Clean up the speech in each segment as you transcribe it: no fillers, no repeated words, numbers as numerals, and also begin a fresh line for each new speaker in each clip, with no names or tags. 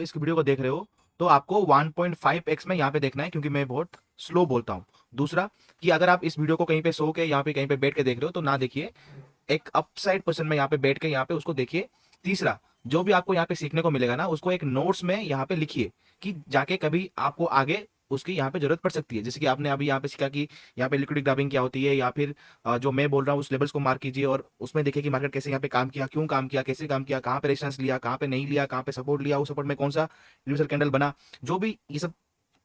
आप इस वीडियो को देख रहे हो तो आपको 1.5x में यहाँ पे देखना है, क्योंकि मैं बहुत स्लो बोलता हूँ। दूसरा कि अगर आप इस वीडियो को कहीं पे सो के यहाँ पे कहीं पे बैठ के देख रहे हो तो ना देखिए, एक अपसाइड पोजीशन में यहाँ पे बैठ के यहाँ पे उसको देखिए। तीसरा, जो भी आपको यहाँ पे सीखने को मिलेगा ना, उसको एक नोट्स में यहाँ पे लिखिए कि जाके कभी आपको आगे उसकी यहाँ पे जरूरत पड़ सकती है। जैसे कि आपने अभी यहाँ पे सीखा कि यहाँ पे लिक्विड ग्राबिंग क्या होती है, या फिर जो मैं बोल रहा हूँ उस लेवल्स को मार्क कीजिए और उसमें देखिए कि मार्केट कैसे यहाँ पे काम किया, क्यों काम किया, कैसे काम किया, कहाँ पे रेजिस्टेंस लिया, कहाँ पे नहीं लिया, कहाँ पे सपोर्ट लिया, उस सपोर्ट में कौन सा रिवर्सल कैंडल बना। जो भी ये सब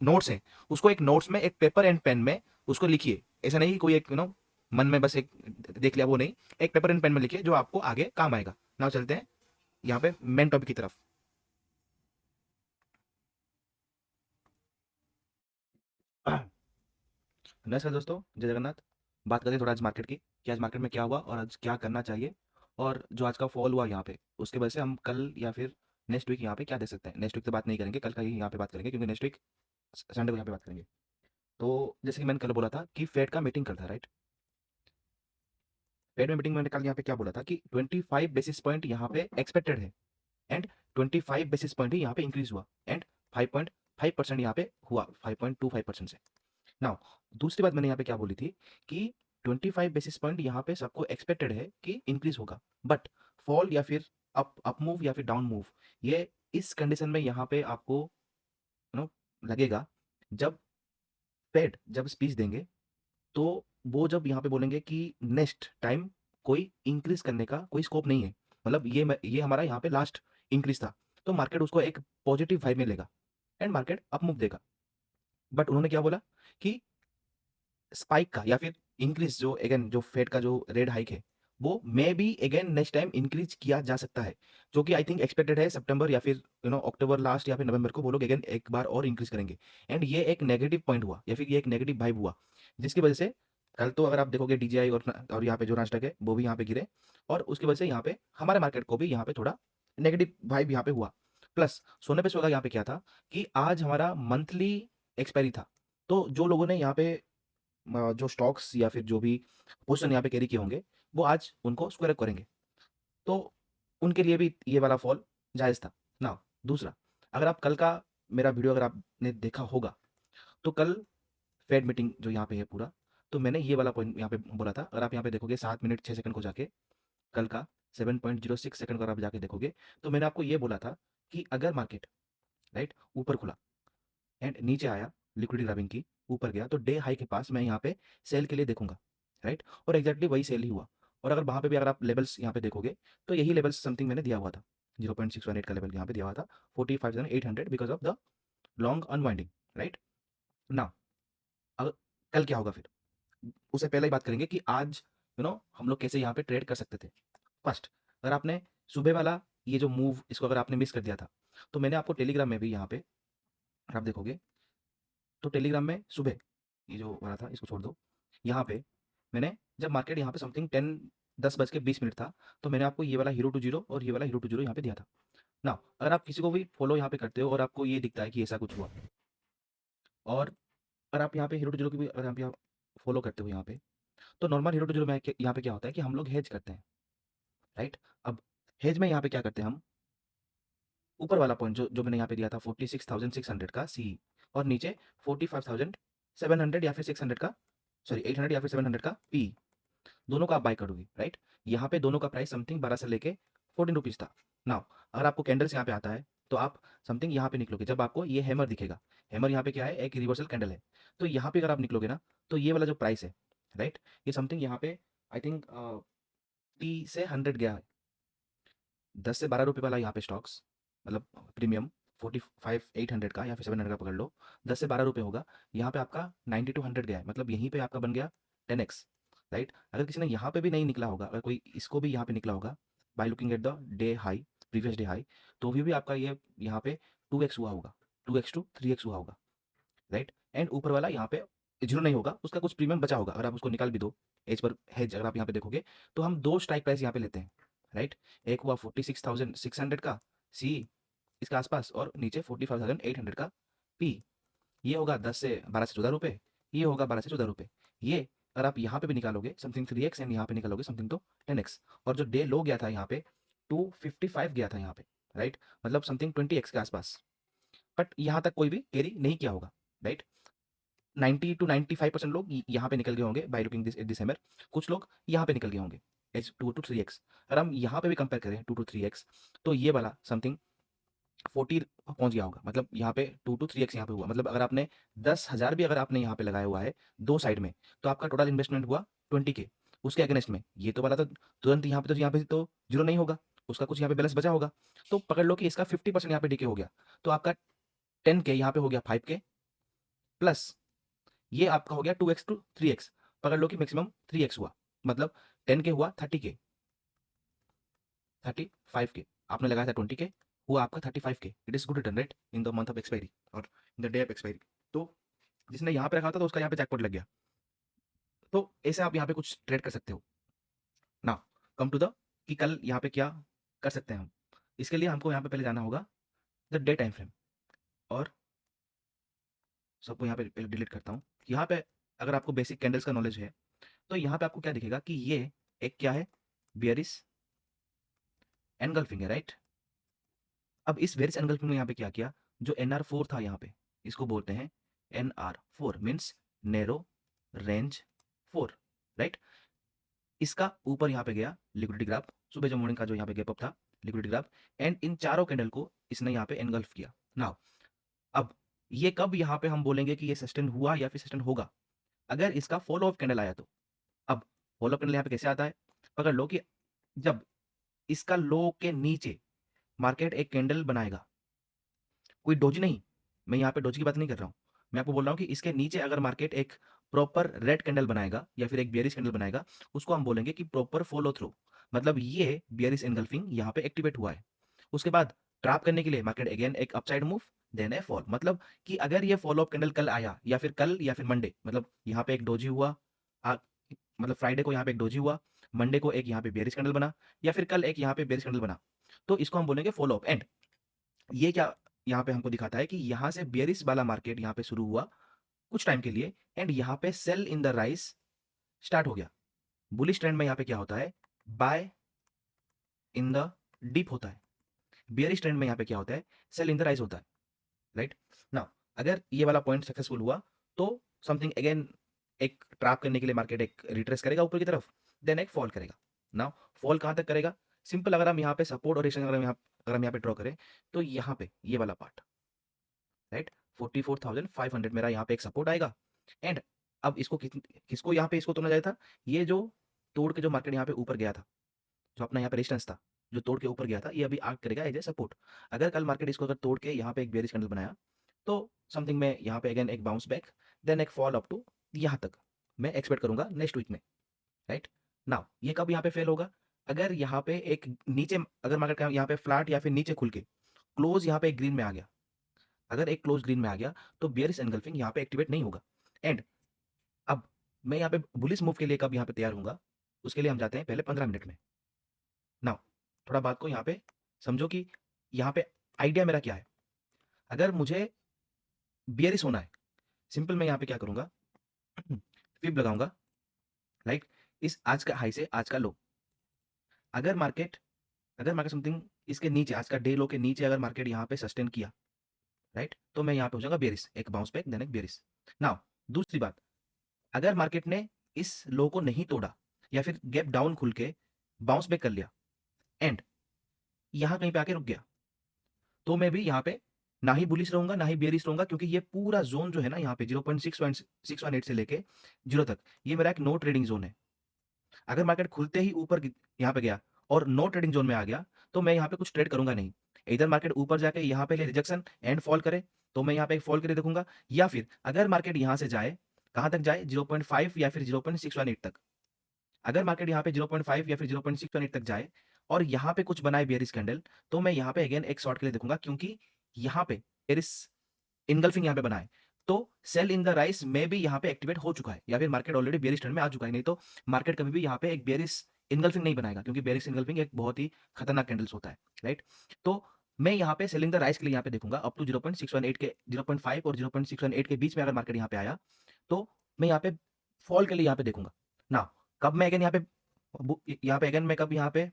नोट्स है, उसको एक नोट्स में एक पेपर एंड पेन में उसको लिखिए। ऐसा नहीं कि कोई एक मन में बस एक देख लिया, वो नहीं। एक पेपर एंड पेन में लिखिए जो आपको आगे काम आएगा। नाउ चलते हैं यहाँ पे मेन टॉपिक की तरफ। नमस्कार दोस्तों, जय जगन्नाथ। बात करते हैं थोड़ा आज मार्केट की, कि आज मार्केट में क्या हुआ और आज क्या करना चाहिए। और जो आज का फॉल हुआ यहाँ पे, उसके वजह से हम कल या फिर नेक्स्ट वीक यहाँ पे क्या दे सकते हैं। नेक्स्ट वीक तो बात नहीं करेंगे, कल का ही यहाँ पे बात करेंगे, क्योंकि नेक्स्ट वीक संडे को यहाँ पे बात करेंगे। तो जैसे कि मैंने कल बोला था कि फेड का मीटिंग कल था, राइट। फेड में मीटिंग में मैंने कल यहाँ पे क्या बोला था कि 25 बेसिस पॉइंट यहाँ पे एक्सपेक्टेड है, एंड 25 बेसिस पॉइंट ही यहाँ पे इंक्रीज हुआ, एंड 5.5% यहाँ पे हुआ 5.25% से। नाउ दूसरी बात मैंने यहाँ पे क्या बोली थी कि 25 बेसिस पॉइंट यहाँ पे सबको एक्सपेक्टेड है कि इंक्रीज होगा, बट फॉल या फिर अप मूव या फिर डाउन मूव, ये इस कंडीशन में यहाँ पे आपको लगेगा जब फेड जब स्पीच देंगे, तो वो जब यहाँ पे बोलेंगे कि नेक्स्ट टाइम कोई इंक्रीज करने का कोई स्कोप नहीं है, मतलब ये हमारा यहाँ पे लास्ट इंक्रीज था, तो मार्केट उसको एक पॉजिटिव वाइब में लेगा एंड मार्केट अप मूव देगा। बट उन्होंने क्या बोला कि स्पाइक का या फिर इंक्रीज जो अगेन जो फेड का जो रेट हाइक है, वो may be again next time increase किया जा सकता है, जो कि आई थिंक एक्सपेक्टेड है सितंबर या फिर अक्टूबर लास्ट या फिर नवंबर को वो लोग अगेन एक बार और इंक्रीज करेंगे। एंड ये एक नेगेटिव पॉइंट हुआ या फिर ये एक नेगेटिव वाइब हुआ, जिसकी वजह से कल तो अगर आप देखोगे डीजीआई और यहाँ पे जो नास्डैक है वो भी यहाँ पे गिरे, और उसकी वजह से यहाँ पे हमारे मार्केट को भी यहाँ पे थोड़ा नेगेटिव वाइब यहाँ पे हुआ। प्लस सोने पे सुहागा यहाँ पे क्या था कि आज हमारा मंथली एक्सपायरी था, तो जो लोगों ने यहाँ पे जो स्टॉक्स या फिर जो भी पोजीशन यहाँ पे कैरी किए होंगे, वो आज उनको स्क्वायर अप करेंगे, तो उनके लिए भी ये वाला फॉल जायज़ था। नाउ दूसरा, अगर आप कल का मेरा वीडियो अगर आपने देखा होगा, तो कल फेड मीटिंग जो यहाँ पे है पूरा, तो मैंने ये वाला पॉइंट यहाँ पे बोला था। अगर आप यहाँ पे देखोगे 7 मिनट 6 सेकंड को जाके, कल का 7.06 सेकंड को अगर आप जाके देखोगे, तो मैंने आपको ये बोला था कि अगर मार्केट राइट ऊपर खुला एंड नीचे आया, लिक्विडिटी ग्राबिंग की, ऊपर गया, तो डे हाई के पास मैं यहाँ पे सेल के लिए देखूंगा, राइट। और एग्जैक्टली वही सेल ही हुआ। और अगर वहाँ पे भी अगर आप लेवल्स यहाँ पे देखोगे, तो यही लेवल्स समथिंग मैंने दिया हुआ था, 0.618 का लेवल यहाँ पे दिया हुआ था, 45,800 because of the long unwinding, right. ना अब कल क्या होगा फिर, उससे पहले ही बात करेंगे कि आज हम लोग कैसे यहाँ पे ट्रेड कर सकते थे। फर्स्ट, अगर आपने सुबह वाला ये जो मूव इसको अगर आपने मिस कर दिया था, तो मैंने आपको टेलीग्राम में भी यहाँ पे अगर आप देखोगे, तो टेलीग्राम में सुबह ये जो वाला था इसको छोड़ दो, यहाँ पे मैंने जब मार्केट यहाँ पे समथिंग 10:20 था, तो मैंने आपको ये वाला हीरो टू जीरो और ये वाला हीरो टू जीरो यहाँ पे दिया था ना। अगर आप किसी को भी फॉलो यहाँ पे करते हो और आपको ये दिखता है कि ऐसा कुछ हुआ, और अगर आप यहाँ पे हीरो टू जीरो की भी अगर आप यहाँ फॉलो करते हो यहाँ पे, तो नॉर्मल हीरो टू जीरो में यहाँ पे क्या होता है कि हम लोग हेज करते हैं, राइट। अब हेज में यहाँ पे क्या करते हैं हम, ऊपर वाला पॉइंट जो जो मैंने यहाँ पे दिया था 46,600 का सी, और नीचे 45,700 या फिर 600 का, सॉरी 800 या फिर 700 का पी, दोनों का आप बाय करोगे, राइट। यहाँ पे दोनों का प्राइस समथिंग 12 से लेके 14 रुपीज़ था। नाउ अगर आपको कैंडल्स यहाँ पे आता है, तो आप समथिंग यहाँ पे निकलोगे, जब आपको ये हैमर दिखेगा, हैमर यहाँ पे क्या है, एक रिवर्सल कैंडल है, तो यहाँ पे अगर आप निकलोगे ना, तो ये वाला जो प्राइस है, राइट, ये समथिंग यहाँ पे आई थिंक टी से 100 गया है, 10 से 12 रुपये वाला यहाँ पे स्टॉक्स, मतलब प्रीमियम 45,800 का या फिर 700 का पकड़ लो, 10 से 12 रुपये होगा, यहाँ पे आपका 90 to 100 गया है, मतलब यहीं पे आपका बन गया 10x, राइट। अगर किसी ने यहाँ पे भी नहीं निकला होगा, अगर कोई इसको भी यहाँ पे निकला होगा by looking at the day high, previous day high, तो भी आपका ये यहाँ पे 2x हुआ होगा, 2x to 3x हुआ होगा, राइट। एंड ऊपर वाला यहाँ पे जीरो नहीं होगा, उसका कुछ प्रीमियम बचा होगा, अगर आप उसको निकाल भी दो एज पर हेज, अगर आप यहाँ पे देखोगे, तो हम दो स्ट्राइक प्राइस यहाँ पे लेते हैं, राइट। एक हुआ 46,600 का सी इसके आसपास, और नीचे 45,800 का पी, ये होगा 10 से 12 से 14 रुपये, ये होगा 12 से 14 रुपये। ये अगर आप यहाँ पे भी निकालोगे समथिंग 3x एंड यहाँ पे निकालोगे समथिंग तो 10x। और जो डे लो गया था यहाँ पे 255 गया था यहाँ पे, राइट, मतलब समथिंग 20x के आसपास, बट यहाँ तक कोई भी कैरी नहीं किया होगा, राइट। 90 to 95% लोग यहाँ पे निकल गए होंगे बाय लुकिंग दिस दिसंबर, कुछ लोग यहाँ पे निकल गए होंगे एच 2 to 3x। अगर हम यहाँ पे भी कंपेयर करें 2 to 3x, तो ये वाला समथिंग 40 पहुंच गया होगा, मतलब यहाँ पे 2 to 3x यहाँ पे हुआ, मतलब अगर आपने 10,000 भी अगर आपने यहाँ पे लगाया हुआ है दो साइड में, तो आपका टोटल इन्वेस्टमेंट हुआ 20K। उसके अगेंस्ट में ये तो वाला तो तुरंत यहाँ पे तो जीरो नहीं होगा, उसका कुछ यहाँ पे बैलेंस बचा होगा। तो पकड़ लो कि इसका 50% यहाँ पे डीके हो गया, तो आपका 10K यहाँ पे हो गया 5K, प्लस ये आपका हो गया 2x to 3x, पकड़ लो कि मैक्सिमम 3x हुआ, मतलब 10K हुआ 30K, 35K, आपने लगाया था 20K, हुआ आपका 35K। It is good return rate in the month of expiry और in the day of expiry. तो जिसने यहाँ पे रखा था तो उसका यहाँ पे जैकपॉट लग गया। तो ऐसे आप यहाँ पे कुछ ट्रेड कर सकते हो। नाउ कम टू द कि कल यहाँ पे क्या कर सकते हैं हम। इसके लिए हमको यहाँ पे पहले जाना होगा द डे टाइम फ्रेम, और सबको यहाँ पे पहले डिलीट करता हूँ। यहाँ पे अगर आपको बेसिक कैंडल्स का नॉलेज है, तो यहाँ पे आपको क्या दिखेगा कि ये एक क्या है, बेयरिश एनगल्फिंग है, राइट। अब इस बेयरिश एनगल्फिंग में यहाँ पे क्या किया, जो NR4 था यहाँ पे, इसको बोलते हैं NR4 means narrow range 4, right. इसका ऊपर यहाँ पे गया लिक्विडिटी ग्राफ, सुबह जो मॉर्निंग का जो यहाँ पे गैप अप था लिक्विडिटी ग्राफ, एंड इन चारों कैंडल को इसने यहाँ पे एनगल्फ किया। नाउ अब ये कब यहाँ पे हम बोलेंगे कि ये सस्टेन हुआ या फिर सस्टेन होगा, अगर इसका फॉलो ऑफ कैंडल आया तो। अब फॉलो अप कैंडल यहाँ पे कैसे आता है, पकड़ लो कि जब इसका लो के नीचे मार्केट एक कैंडल बनाएगा, कोई डोजी नहीं, मैं यहाँ पे डोजी की बात नहीं कर रहा हूँ, मैं आपको बोल रहा हूँ कि इसके नीचे अगर मार्केट एक प्रॉपर रेड कैंडल बनाएगा या फिर एक बियरिश कैंडल बनाएगा, उसको हम बोलेंगे कि प्रॉपर फॉलो थ्रू, मतलब ये बियरिश एनगल्फिंग यहाँ पे एक्टिवेट हुआ है। उसके बाद ट्रैप करने के लिए मार्केट अगेन एक upside move, then a fall, मतलब कि अगर ये फॉलो अप कैंडल कल आया या फिर कल या फिर मंडे, मतलब यहाँ पे एक डोजी हुआ, आ, मतलब फ्राइडे को यहाँ पे एक डोजी हुआ, मंडे को एक यहाँ पे बेरिश कैंडल बना, या फिर कल एक यहाँ पे बेरिश कैंडल बना, तो इसको हम बोलेंगे फॉलो अप। एंड ये क्या यहाँ पे हमको दिखाता है कि यहाँ से बेरिश वाला मार्केट यहाँ पे शुरू हुआ कुछ टाइम के लिए, एंड यहाँ पे sell in the rise start हो गया। बुलिश ट्रेंड में यहाँ पे क्या होता है, बाय इन द डीप होता है। बेयरिश ट्रेंड में यहाँ पे क्या होता है, सेल इन द राइज होता है, राइट। नाउ अगर ये वाला पॉइंट सक्सेसफुल हुआ, तो समथिंग अगेन एक ट्रैप करने के लिए मार्केट एक रिट्रेस करेगा ऊपर की तरफ, देन एक फॉल करेगा। नाउ फॉल कहाँ तक करेगा, सिंपल, अगर हम यहाँ पे सपोर्ट और रेजिस्टेंस अगर हम यहाँ पे ड्रॉ करें, तो यहाँ पे ये वाला पार्ट, राइट, 44,500 मेरा यहाँ पे एक सपोर्ट आएगा। एंड अब इसको किसको यहाँ पे इसको तोड़ना चाहिए था, ये जो तोड़ के जो मार्केट यहाँ पे ऊपर गया था, जो अपना यहाँ पे रेजिस्टेंस था, जो तोड़ के ऊपर गया था, ये अभी आर्क करेगा एज ए सपोर्ट। अगर कल मार्केट इसको अगर तोड़ के यहाँ पे एक बेयरिश कैंडल बनाया, तो समथिंग में यहाँ पे अगेन एक बाउंस बैक, देन एक फॉल अप टू यहाँ तक मैं एक्सपेक्ट करूंगा नेक्स्ट वीक में, राइट। नाउ ये कब यहाँ पे फेल होगा, अगर यहाँ पे एक नीचे, अगर मार्केट का यहाँ पे फ्लैट या फिर नीचे खुल के क्लोज यहाँ पे एक ग्रीन में आ गया, अगर एक क्लोज ग्रीन में आ गया, तो बेयरिश एनगल्फिंग यहाँ पे एक्टिवेट नहीं होगा। एंड अब मैं यहाँ पे बुलिश मूव के लिए कब यहाँ पे तैयार होऊंगा, उसके लिए हम जाते हैं पहले 15 मिनट में। नाउ थोड़ा बात को यहाँ पे समझो कि यहाँ पे आइडिया मेरा क्या है। अगर मुझे बियरिश होना है, सिंपल मैं यहाँ पे क्या करूंगा, फिब लगाऊंगा, राइट, इस आज का हाई से आज का लो। अगर मार्केट समथिंग इसके नीचे, आज का डे लो के नीचे अगर मार्केट यहाँ पे सस्टेन किया, राइट, तो मैं यहाँ पे हो जाऊंगा बेरिश, एक बाउंस बैक देन एक बेरिश। नाउ दूसरी बात, अगर मार्केट ने इस लो को नहीं तोड़ा या फिर गैप डाउन खुल के बाउंस बैक कर लिया एंड यहाँ कहीं पे आके रुक गया, तो मैं भी यहाँ पे ना ही बुलिश रहूंगा ना ही बेयरिश रहूंगा, क्योंकि ये पूरा जोन जो है ना यहाँ पे 0.618 से लेके 0 तक, ये मेरा एक नो ट्रेडिंग जोन है। अगर मार्केट खुलते ही ऊपर यहाँ पे गया और नो ट्रेडिंग जोन में आ गया, तो मैं यहाँ पे कुछ ट्रेड करूंगा नहीं। इधर मार्केट ऊपर जाके यहाँ पे ले रिजेक्शन एंड फॉल करे, तो मैं यहाँ पे एक फॉल करे देखूंगा, या फिर अगर मार्केट यहाँ से जाए, कहाँ तक जाए, 0.5 या फिर 0.618 तक। अगर मार्केट यहाँ पे 0.5 या फिर 0.618 तक जाए और यहाँ पे कुछ बनाए बेयरिश कैंडल, तो मैं यहाँ पे अगेन एक शॉर्ट के लिए देखूंगा, क्योंकि यहाँ पे बेयरिश इनगल्फिंग यहाँ पे बना है, तो सेल इन द राइस में भी यहाँ पे एक्टिवेट हो चुका है, या फिर मार्केट ऑलरेडी बेयरिश ट्रेंड में आ चुका है। नहीं तो मार्केट कभी भी यहाँ पे एक बेयरिश इनगल्फिंग नहीं बनाएगा, क्योंकि बेयरिश इनगल्फिंग एक बहुत ही खतरनाक कैंडल्स होता है, राइट। तो मैं यहाँ पे सेलिंग द राइस के लिए यहाँ पे देखूंगा अप टू 0.618 के 0.5 और 0.618 के बीच में, अगर मार्केट यहाँ पे आया, तो मैं यहाँ पे फॉल के लिए यहाँ पे देखूंगा ना। कब मैं अगेन यहाँ पे अगेन मैं कब यहाँ पे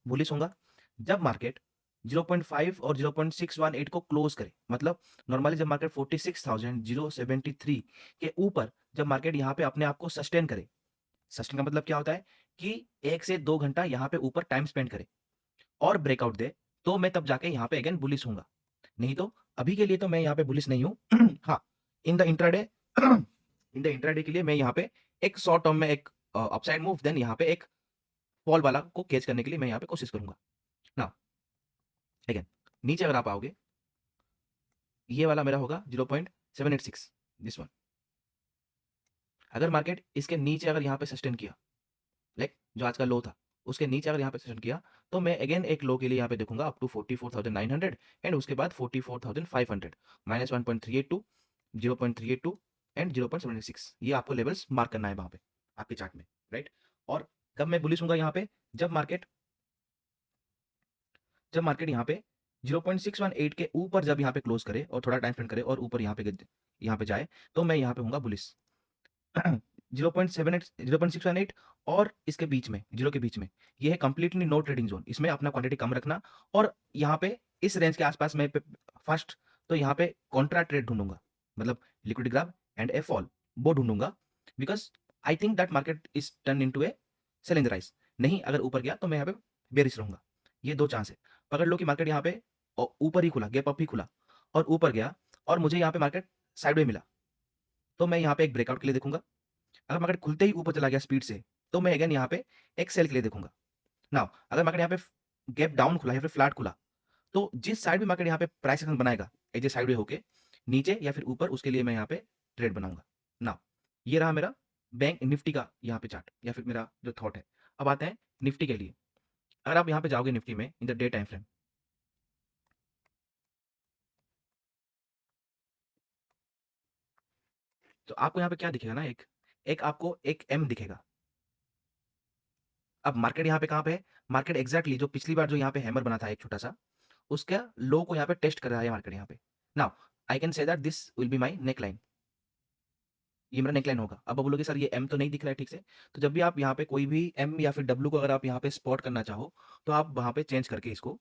बुलिश होऊंगा, जब मार्केट 0.5 और 0.618 को क्लोज करे, मतलब नॉर्मली जब मार्केट 46,073 के ऊपर जब मार्केट यहाँ पे अपने आप को सस्टेन करे, सस्टेन का मतलब क्या होता है कि 1 से 2 घंटा यहाँ पे ऊपर टाइम स्पेंड करे और ब्रेकआउट दे, तो मैं तब जाके यहाँ पे अगेन बुलिश हूँगा। नहीं तो अभी के लिए तो मैं यहाँ पे बुलिश नहीं हूँ। हाँ, in the intraday in the intraday के लिए मैं यहाँ पे एक शॉर्ट टर्म में एक अपसाइड मूव, देन यहाँ पे एक फॉल वाला को कैच करने के लिए मैं यहाँ पे कोशिश करूंगा। नाउ अगेन नीचे अगर आप आओगे, ये वाला मेरा होगा 0.786, दिस वन। अगर मार्केट इसके नीचे अगर यहाँ पे सस्टेन किया, लाइक जो आज का लो था उसके नीचे अगर यहाँ पे सस्टेन किया, तो मैं अगेन एक लो के लिए यहाँ पे देखूंगा अप टू 44,900 एंड उसके बाद 44,500, माइनस 1.382, 0.382 एंड 0.76, ये आपको लेवल्स मार्क करना है वहां पे आपके चार्ट में, राइट। और कब मैं बुलिश हूंगा यहाँ पे, जब मार्केट यहाँ पे 0.618 के ऊपर जब यहाँ पे क्लोज करे और थोड़ा टाइम स्पेंड करे और ऊपर यहाँ पे जाए, तो मैं यहाँ पे हूँगा बुलिस। 0.78 0.618 और इसके बीच में, जीरो के बीच में, ये है कंप्लीटली नो ट्रेडिंग जोन, इसमें अपना क्वांटिटी कम रखना। और यहाँ पे इस रेंज के आसपास मैं फर्स्ट तो यहाँ पे कॉन्ट्रा ट्रेड ढूंढूंगा, मतलब liquid grab and a fall, वो ढूंढूंगा, because I think that market is turn in to a selling rice. नहीं, अगर ऊपर गया तो मैं यहाँ पे बेरिश रहूंगा। ये दो चांस है। पकड़ लो कि मार्केट यहाँ पे ऊपर ही खुला, गैप अप ही खुला और ऊपर गया और मुझे यहाँ पे मार्केट साइडवे मिला, तो मैं यहाँ पे एक ब्रेकआउट के लिए देखूंगा। अगर मार्केट खुलते ही ऊपर चला गया स्पीड से, तो मैं अगेन यहाँ पे एक सेल के लिए देखूंगा। नाउ अगर मार्केट यहाँ पे गैप डाउन खुला या फिर फ्लैट खुला, तो जिस साइड भी मार्केट यहाँ पे प्राइस एक्शन बनाएगा एज ए साइडवे होके नीचे या फिर ऊपर, उसके लिए मैं यहाँ पे ट्रेड बनाऊंगा। नाउ ये रहा मेरा बैंक निफ्टी का यहाँ पे चार्ट या फिर मेरा जो थॉट है। अब आते हैं निफ्टी के लिए। अगर आप यहाँ पे जाओगे निफ्टी में इन द डे टाइम फ्रेम, तो आपको यहाँ पे क्या दिखेगा ना, एक एक आपको एक एम दिखेगा। अब मार्केट यहाँ पे कहाँ पे है, मार्केट एग्जैक्टली जो पिछली बार जो यहाँ पे हैमर बना था एक छोटा सा, उसका लो को यहाँ पे टेस्ट कर रहा है मार्केट यहाँ पे। Now I can say that this will be my neck line, ये मेरा नेकलाइन होगा। अब आप बोलोगे सर ये एम तो नहीं दिख रहा है ठीक से, तो जब भी आप यहाँ पे कोई भी एम या फिर डब्ल्यू को अगर आप यहाँ पे स्पॉट करना चाहो, तो आप वहाँ पे चेंज करके इसको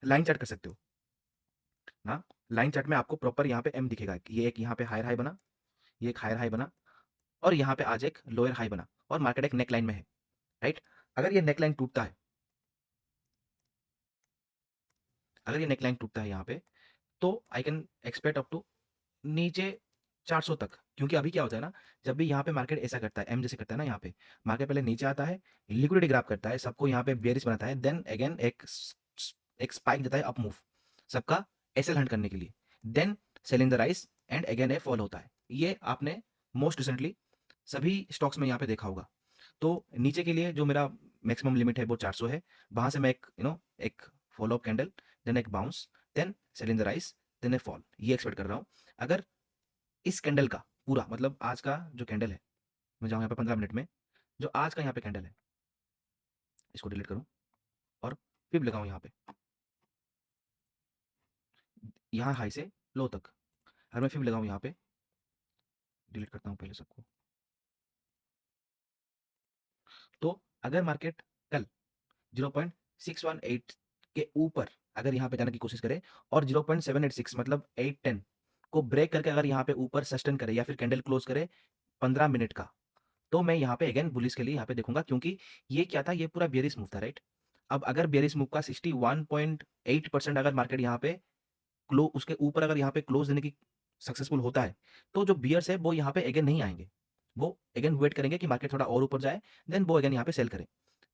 लाइन चार्ट कर सकते हो ना। लाइन चार्ट में आपको प्रॉपर यहाँ पे एम दिखेगा कि ये एक यहाँ पे हायर हाई बना, ये एक हायर हाई बना और यहाँ पे आज एक लोअर हाई बना और मार्केट एक नेकलाइन में है, राइट। अगर ये नेकलाइन टूटता है, अगर ये नेकलाइन टूटता है यहाँ पे, तो I can expect up to नीचे 400 तक। क्योंकि अभी क्या होता है ना, जब भी यहाँ पे मार्केट ऐसा करता है, एम जैसे करता है ना, यहाँ पे मार्केट पहले नीचे आता है, लिक्विडिटी ग्रैब करता है, सबको यहाँ पे बेयरिश बनाता है, देन अगेन एक स्पाइक देता है अप मूव सबका एसएल हंट करने के लिए, then selling the rise and again a fall होता है। ये आपने मोस्ट रिसेंटली सभी स्टॉक्स में यहाँ पे देखा होगा। तो नीचे के लिए जो मेरा मैक्सिमम लिमिट है वो 400 है। वहां से मैं एक एक फॉलो अप कैंडल, देन एक bounce, then selling the rise, then a fall, ये एक्सपेक्ट कर रहा हूँ। अगर इस कैंडल का पूरा मतलब आज का जो कैंडल है, मैं जाऊँ यहाँ पे 15 मिनट में, जो आज का यहाँ पे कैंडल है, इसको डिलीट करूँ और फिर लगाऊँ यहाँ पे, यहाँ हाई से लो तक, अगर मैं फिर लगाऊँ यहाँ पे, डिलीट करता हूँ पहले सबको, तो अगर मार्केट कल 0.618 के ऊपर अगर यहाँ पे जाने की कोशिश करे और 0.786 मतलब 810 को ब्रेक करके अगर यहाँ पे ऊपर सस्टेन करे या फिर कैंडल क्लोज करे 15 मिनट का, तो मैं यहाँ पे अगेन बुलिस के लिए यहाँ पे देखूंगा। क्योंकि ये क्या था, ये पूरा बेरिस मूव था, राइट। अब अगर बेरिस मूव का 61.8% अगर मार्केट यहाँ पे क्लो उसके ऊपर अगर यहाँ पे क्लोज देने की सक्सेसफुल होता है, तो जो बियर्स है वो यहाँ पे अगेन नहीं आएंगे, वो अगेन वेट करेंगे कि मार्केट थोड़ा और ऊपर जाए, देन वो अगेन यहाँ पे सेल करें।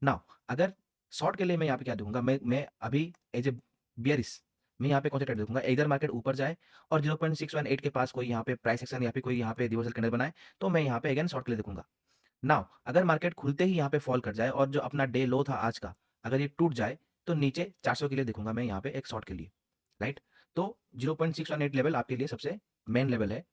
नाउ अगर शॉर्ट के लिए मैं यहाँ पे क्या दूंगा, मैं अभी एज ए बियरिस मैं यहाँ पे कौन सा ट्रेड देखूंगा, इधर मार्केट ऊपर जाए और 0.618 के पास कोई यहाँ पे प्राइस एक्शन या फिर कोई यहाँ पे रिवर्सल कैंडल बनाए, तो मैं यहाँ पे अगेन शॉर्ट के लिए देखूंगा। नाउ अगर मार्केट खुलते ही यहाँ पे फॉल कर जाए और जो अपना डे लो था आज का, अगर ये टूट जाए, तो नीचे 400 के लिए देखूंगा मैं यहाँ पे एक शॉर्ट के लिए, राइट। तो 0.618 लेवल आपके लिए सबसे मेन लेवल है।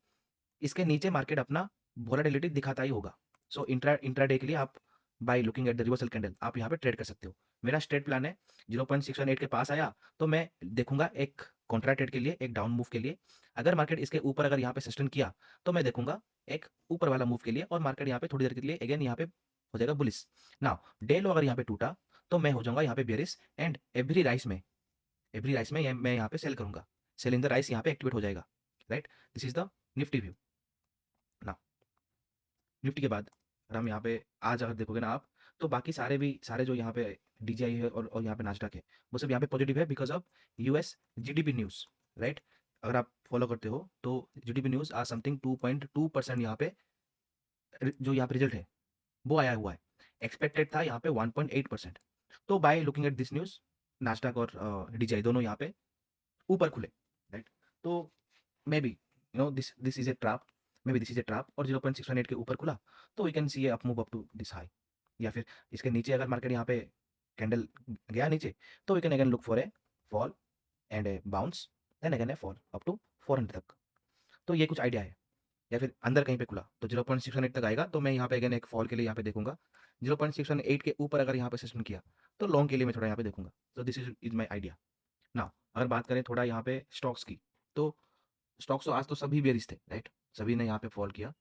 इसके नीचे मार्केट अपना वोलेटिलिटी दिखाता ही होगा। सो इंट्राडे के लिए आप bye looking at the reversal candle आप यहाँ पे ट्रेड कर सकते हो। मेरा स्ट्रेट प्लान है, 0.618 के पास आया तो मैं देखूंगा एक कॉन्ट्रा ट्रेड के लिए, एक डाउन मूव के लिए। अगर मार्केट इसके ऊपर अगर यहाँ पे सस्टेन किया, तो मैं देखूंगा एक ऊपर वाला मूव के लिए और मार्केट यहाँ पे थोड़ी देर के लिए अगेन यहाँ पे हो जाएगा बुलिस। नाउ डे लो अगर यहाँ पे टूटा, तो मैं हो जाऊंगा यहाँ पे बेरिस एंड एवरी राइस में एवरी राइस में मैं यहाँ पे सेल करूँगा, सेल इन द राइस यहाँ पे एक्टिवेट हो जाएगा, right. This is the Nifty view. ना निफ्टी के बाद अगर हम यहाँ पे आज अगर देखोगे ना आप, तो बाकी सारे जो यहाँ पे डीजीआई है और यहाँ पे नास्डा है, वो सब यहाँ पे पॉजिटिव है because of US GDP news, right. अगर आप फॉलो करते हो तो जीडीपी न्यूज़ आज समथिंग 2.2% यहाँ पे जो यहाँ पे रिजल्ट है वो आया हुआ है। एक्सपेक्टेड था यहाँ पे 1.8%। तो by looking at this news, Nasdaq और डीजीआई दोनों यहाँ पे ऊपर खुले, राइट। तो maybe this this is a trap, maybe this is a trap, और 0.618 के ऊपर खुला तो we can see a up move up to this high, या फिर इसके नीचे अगर मार्केट यहाँ पे कैंडल गया नीचे तो we can again look for a fall and a bounce, then again a fall up to 400 तक। तो ये कुछ आइडिया है। या फिर अंदर कहीं पे खुला तो 0.618 तक आएगा तो मैं यहाँ पे अगेन एक फॉल के लिए यहाँ पे देखूंगा। 0.618 के ऊपर अगर यहाँ पे सेशन किया तो लॉन्ग के लिए मैं थोड़ा यहाँ पे देखूंगा। तो this is my idea. Now अगर बात करें थोड़ा यहाँ पे स्टॉक्स की, तो स्टॉक्स तो आज तो सभी बेरिश थे, राइट। सभी ने यहाँ पे फॉल किया।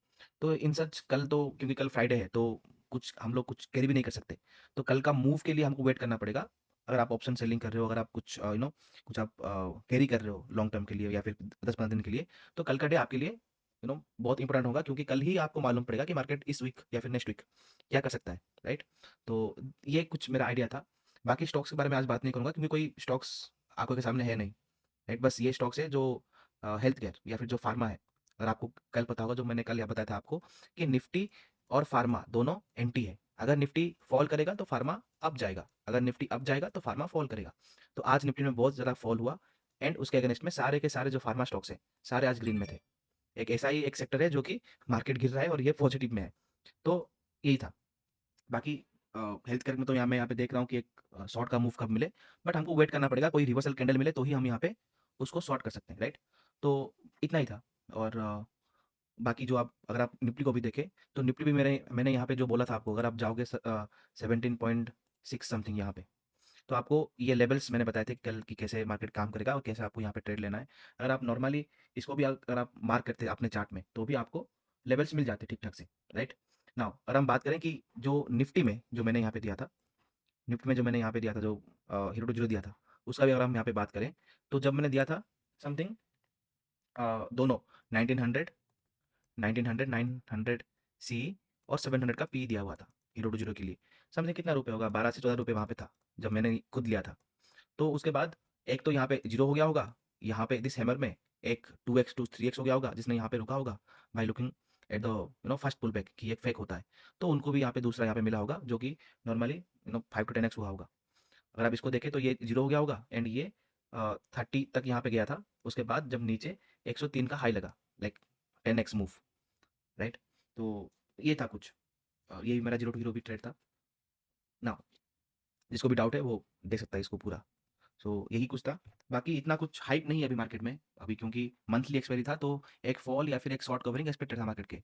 तो इन सच कल तो क्योंकि कल फ्राइडे है तो कुछ हम लोग कुछ कैरी भी नहीं कर सकते। तो कल का मूव के लिए हमको वेट करना पड़ेगा। अगर आप ऑप्शन सेलिंग कर रहे हो, अगर आप कुछ कुछ आप कैरी कर रहे हो लॉन्ग टर्म के लिए या फिर 10-15 दिन के लिए, तो कल का डे आपके लिए बहुत इंपॉर्टेंट होगा, क्योंकि कल ही आपको मालूम पड़ेगा कि मार्केट इस वीक या फिर नेक्स्ट वीक क्या कर सकता है, राइट। तो ये कुछ मेरा आइडिया था। बाकी स्टॉक्स के बारे में आज बात नहीं करूंगा क्योंकि कोई स्टॉक्स आंखों के सामने है नहीं, राइट। बस ये स्टॉक्स है जो हेल्थ केयर या फिर जो फार्मा है। अगर आपको कल पता होगा जो मैंने कल यहाँ बताया था आपको कि निफ्टी और फार्मा दोनों एंटी है। अगर निफ्टी फॉल करेगा तो फार्मा अप जाएगा, अगर निफ्टी अप जाएगा तो फार्मा फॉल करेगा। तो आज निफ्टी में बहुत ज़्यादा फॉल हुआ एंड उसके अगेंस्ट में सारे के सारे जो फार्मा स्टॉक्स है सारे आज ग्रीन में थे। एक ऐसा ही एक सेक्टर है जो कि मार्केट गिर रहा है और ये पॉजिटिव में है। तो यही था। बाकी हेल्थ केयर में तो यहाँ मैं यहाँ पे देख रहा हूँ कि एक शॉर्ट का मूव कब मिले, बट हमको वेट करना पड़ेगा, कोई रिवर्सल कैंडल मिले तो ही हम यहाँ पे उसको शॉर्ट कर सकते हैं, राइट। तो इतना ही था। और बाकी जो आप अगर आप निफ्टी को भी देखें तो निफ्टी भी मैंने यहाँ पे जो बोला था आपको, अगर आप जाओगे 17.6 समथिंग यहाँ पे, तो आपको ये लेवल्स मैंने बताए थे कल कि कैसे मार्केट काम करेगा और कैसे आपको यहाँ पे ट्रेड लेना है। अगर आप नॉर्मली इसको भी अगर आप मार्क करते अपने चार्ट में तो भी आपको लेवल्स मिल जाते ठीक ठाक से, राइट। नाउ अगर हम बात करें कि जो निफ्टी में जो मैंने यहाँ पे दिया था, निफ्टी में जो मैंने यहाँ पे दिया था, जो हीरो टू जीरो दिया था, उसका भी अगर हम यहाँ पे बात करें तो जब मैंने दिया था समथिंग दोनों 1900 1900 900 सी और 700 का पी दिया हुआ था हीरो टू जीरो के लिए। समथिंग कितना रुपये होगा, 12 से 14 रुपये वहाँ पे था जब मैंने खुद लिया था। तो उसके बाद एक तो यहाँ पे जीरो हो गया होगा, यहाँ पे दिस हैमर में एक 2x 3x हो गया होगा जिसने यहाँ पे रुका होगा by looking at the first pull back कि एक फेक होता है। तो उनको भी यहाँ पे दूसरा यहाँ पे मिला होगा जो कि नॉर्मली 5 to 10x हुआ होगा। अगर आप इसको देखें तो ये जीरो हो गया होगा एंड ये 30 तक यहाँ पे गया था। उसके बाद जब नीचे 103 का हाई लगा, लाइक 10x मूव, राइट। तो ये था कुछ, यही मेरा जीरो टू हीरो भी ट्रेड था ना। जिसको भी डाउट है वो देख सकता है इसको पूरा। सो यही कुछ था। बाकी इतना कुछ हाइप नहीं है अभी मार्केट में, अभी क्योंकि मंथली एक्सपायरी था तो एक फॉल या फिर एक शॉर्ट कवरिंग एक्सपेक्टेड था मार्केट के।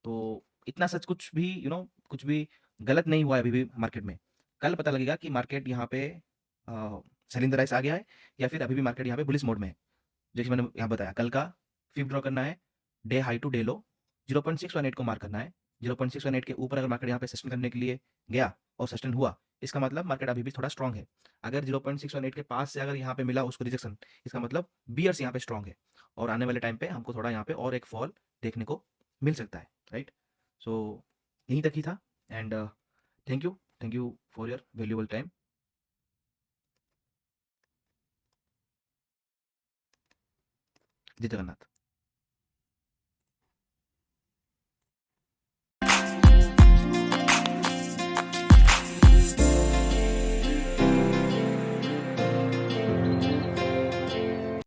तो इतना सच कुछ भी कुछ भी गलत नहीं हुआ है अभी भी मार्केट में। कल पता लगेगा कि मार्केट यहाँ पे सेलिंग द राइस आ गया है या फिर अभी भी मार्केट यहाँ पे बुलिश मोड में है। जैसे मैंने यहाँ बताया कल का फिप ड्रॉ करना है, day high to day low 0.618 को मार्क करना है। 0.618 के ऊपर अगर मार्केट यहाँ पे सस्टेन करने के लिए गया और सस्टेन हुआ, इसका मतलब मार्केट अभी भी थोड़ा स्ट्रांग है। अगर 0.618 के पास से अगर यहाँ पे मिला उसको रिजेक्शन, इसका मतलब बियर्स यहाँ पे स्ट्रांग है और आने वाले टाइम पे हमको थोड़ा यहाँ पे और एक फॉल देखने को मिल सकता है, राइट। सो यहीं तक ही था and thank you for your valuable time. जय जगन्नाथ।